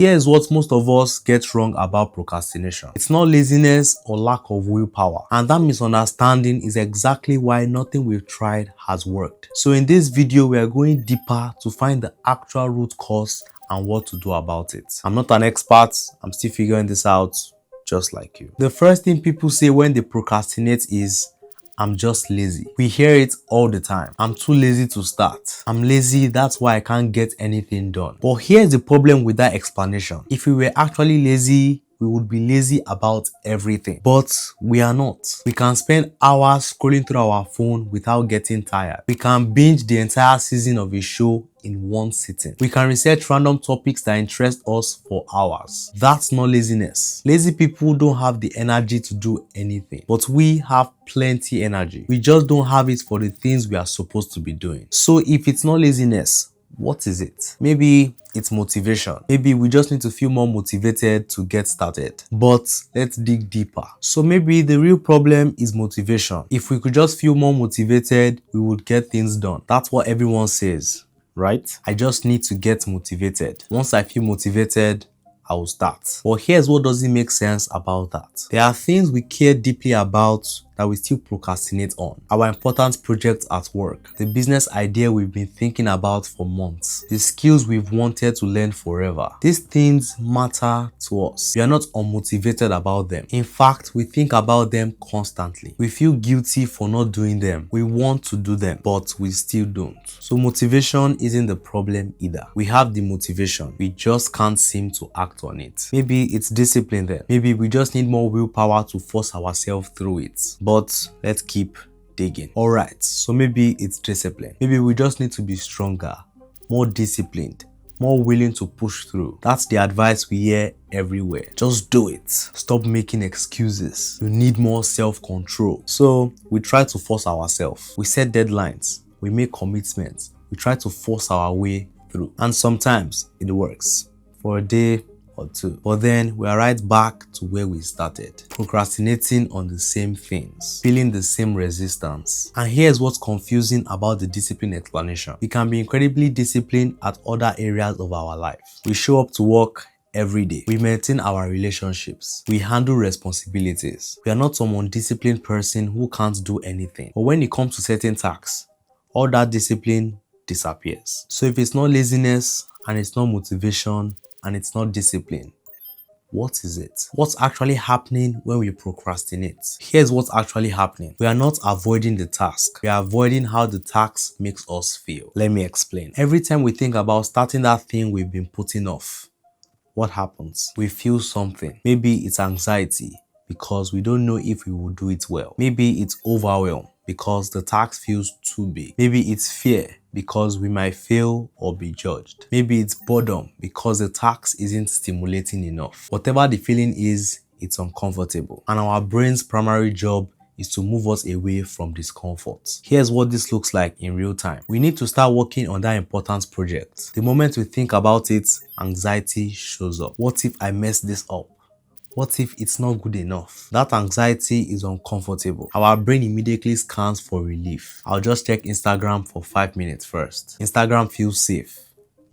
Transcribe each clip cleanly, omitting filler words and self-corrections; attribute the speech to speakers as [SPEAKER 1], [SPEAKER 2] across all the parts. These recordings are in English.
[SPEAKER 1] Here is what most of us get wrong about procrastination. It's not laziness or lack of willpower. And that misunderstanding is exactly why nothing we've tried has worked. So in this video, we are going deeper to find the actual root cause and what to do about it. I'm not an expert. I'm still figuring this out just like you. The first thing people say when they procrastinate is, I'm just lazy. We hear it all the time. I'm too lazy to start. I'm lazy, that's why I can't get anything done. But here's the problem with that explanation. If we were actually lazy, we would be lazy about everything. But we are not. We can spend hours scrolling through our phone without getting tired. We can binge the entire season of a show in one sitting. We can research random topics that interest us for hours. That's not laziness. Lazy people don't have the energy to do anything, but we have plenty energy. We just don't have it for the things we are supposed to be doing. So if it's not laziness, what is it? Maybe it's motivation. Maybe we just need to feel more motivated to get started. But let's dig deeper. So maybe the real problem is motivation. If we could just feel more motivated, we would get things done. That's what everyone says, right? I just need to get motivated. Once I feel motivated, I will start. But here's what doesn't make sense about that. There are things we care deeply about that we still procrastinate on. Our important projects at work, the business idea we've been thinking about for months, the skills we've wanted to learn forever. These things matter to us. We are not unmotivated about them. In fact, we think about them constantly. We feel guilty for not doing them. We want to do them, but we still don't. So motivation isn't the problem either. We have the motivation. We just can't seem to act on it. Maybe it's discipline then. Maybe we just need more willpower to force ourselves through it. But let's keep digging. Alright, so maybe it's discipline. Maybe we just need to be stronger, more disciplined, more willing to push through. That's the advice we hear everywhere. Just do it. Stop making excuses. You need more self-control. So we try to force ourselves. We set deadlines. We make commitments. We try to force our way through. And sometimes it works for a day or two. But then we are right back to where we started. Procrastinating on the same things. Feeling the same resistance. And here's what's confusing about the discipline explanation. We can be incredibly disciplined at other areas of our life. We show up to work every day. We maintain our relationships. We handle responsibilities. We are not some undisciplined person who can't do anything. But when it comes to certain tasks, all that discipline disappears. So if it's not laziness and it's not motivation and it's not discipline, what is it? What's actually happening when we procrastinate? Here's what's actually happening. We are not avoiding the task. We are avoiding how the task makes us feel. Let me explain. Every time we think about starting that thing we've been putting off, what happens? We feel something. Maybe it's anxiety because we don't know if we will do it well. Maybe it's overwhelm because the task feels too big. Maybe it's fear because we might fail or be judged. Maybe it's boredom because the task isn't stimulating enough. Whatever the feeling is, it's uncomfortable. And our brain's primary job is to move us away from discomfort. Here's what this looks like in real time. We need to start working on that important project. The moment we think about it, anxiety shows up. What if I mess this up? What if it's not good enough? That anxiety is uncomfortable. Our brain immediately scans for relief. I'll just check Instagram for 5 minutes first. Instagram feels safe.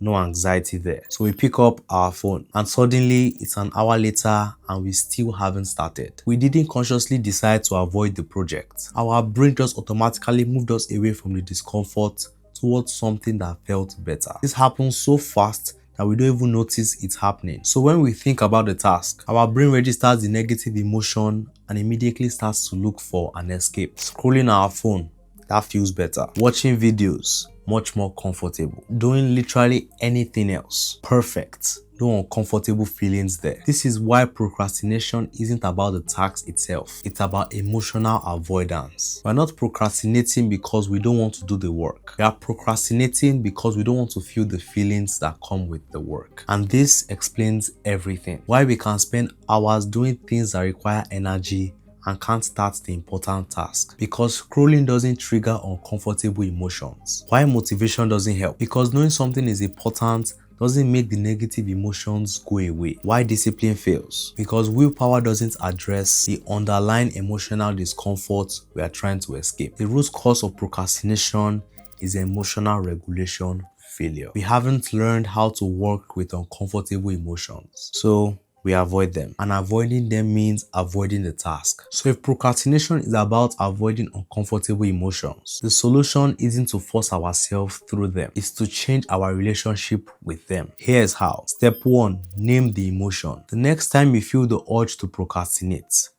[SPEAKER 1] No anxiety there. So we pick up our phone and suddenly it's an hour later and we still haven't started. We didn't consciously decide to avoid the project. Our brain just automatically moved us away from the discomfort towards something that felt better. This happens so fast that we don't even notice it's happening. So when we think about the task, our brain registers the negative emotion and immediately starts to look for an escape. Scrolling our phone, that feels better. Watching videos, much more comfortable. Doing literally anything else, perfect. No uncomfortable feelings there. This is why procrastination isn't about the task itself. It's about emotional avoidance. We're not procrastinating because we don't want to do the work. We are procrastinating because we don't want to feel the feelings that come with the work. And this explains everything. Why we can spend hours doing things that require energy and can't start the important task. Because scrolling doesn't trigger uncomfortable emotions. Why motivation doesn't help? Because knowing something is important doesn't make the negative emotions go away. Why discipline fails? Because willpower doesn't address the underlying emotional discomfort we are trying to escape. The root cause of procrastination is emotional regulation failure. We haven't learned how to work with uncomfortable emotions. So we avoid them, and avoiding them means avoiding the task. So if procrastination is about avoiding uncomfortable emotions, the solution isn't to force ourselves through them, it's to change our relationship with them. Here's how. Step 1. Name the emotion. The next time you feel the urge to procrastinate,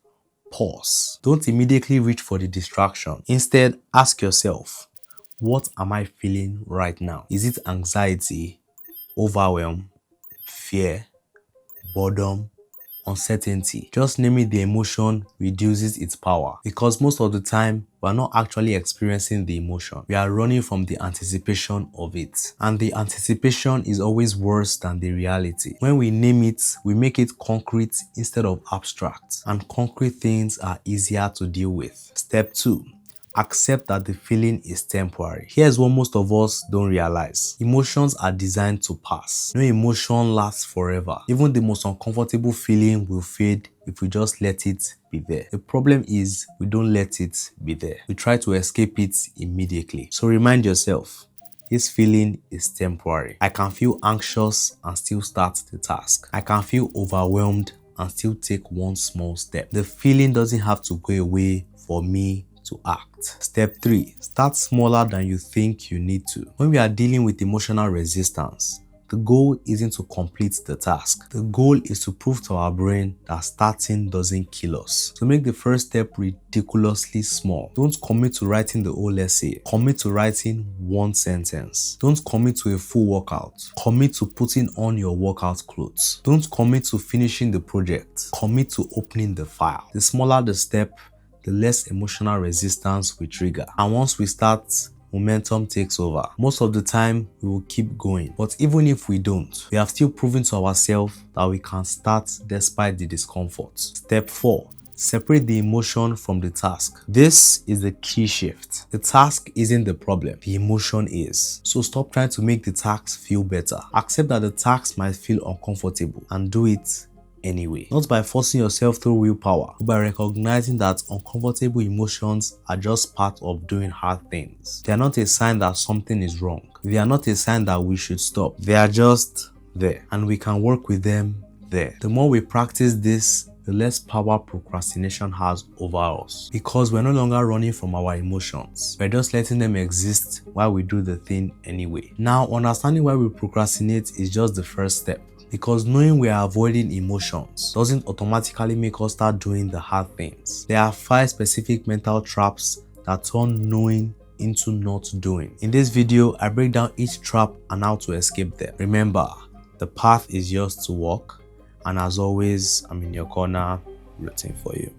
[SPEAKER 1] pause. Don't immediately reach for the distraction. Instead, ask yourself, what am I feeling right now? Is it anxiety, overwhelm, fear, boredom, uncertainty? Just naming the emotion reduces its power, because most of the time we're not actually experiencing the emotion. We are running from the anticipation of it, and the anticipation is always worse than the reality. When we name it, we make it concrete instead of abstract, and concrete things are easier to deal with. Step 2. Accept that the feeling is temporary. Here's what most of us don't realize. Emotions are designed to pass. No emotion lasts forever. Even the most uncomfortable feeling will fade if we just let it be there. The problem is we don't let it be there. We try to escape it immediately. So remind yourself, this feeling is temporary. I can feel anxious and still start the task. I can feel overwhelmed and still take one small step. The feeling doesn't have to go away for me to act. Step 3. Start smaller than you think you need to. When we are dealing with emotional resistance, the goal isn't to complete the task. The goal is to prove to our brain that starting doesn't kill us. So make the first step ridiculously small. Don't commit to writing the whole essay. Commit to writing one sentence. Don't commit to a full workout. Commit to putting on your workout clothes. Don't commit to finishing the project. Commit to opening the file. The smaller the step, the less emotional resistance we trigger. And once we start, momentum takes over. Most of the time, we will keep going. But even if we don't, we have still proven to ourselves that we can start despite the discomfort. Step 4. Separate the emotion from the task. This is the key shift. The task isn't the problem, the emotion is. So stop trying to make the task feel better. Accept that the task might feel uncomfortable and do it anyway. Not by forcing yourself through willpower, but by recognizing that uncomfortable emotions are just part of doing hard things. They are not a sign that something is wrong. They are not a sign that we should stop. They are just there, and we can work with them there. The more we practice this, the less power procrastination has over us, because we're no longer running from our emotions. We're just letting them exist while we do the thing anyway. Now, understanding why we procrastinate is just the first step, because knowing we are avoiding emotions doesn't automatically make us start doing the hard things. There are 5 specific mental traps that turn knowing into not doing. In this video, I break down each trap and how to escape them. Remember, the path is yours to walk, and as always, I'm in your corner rooting for you.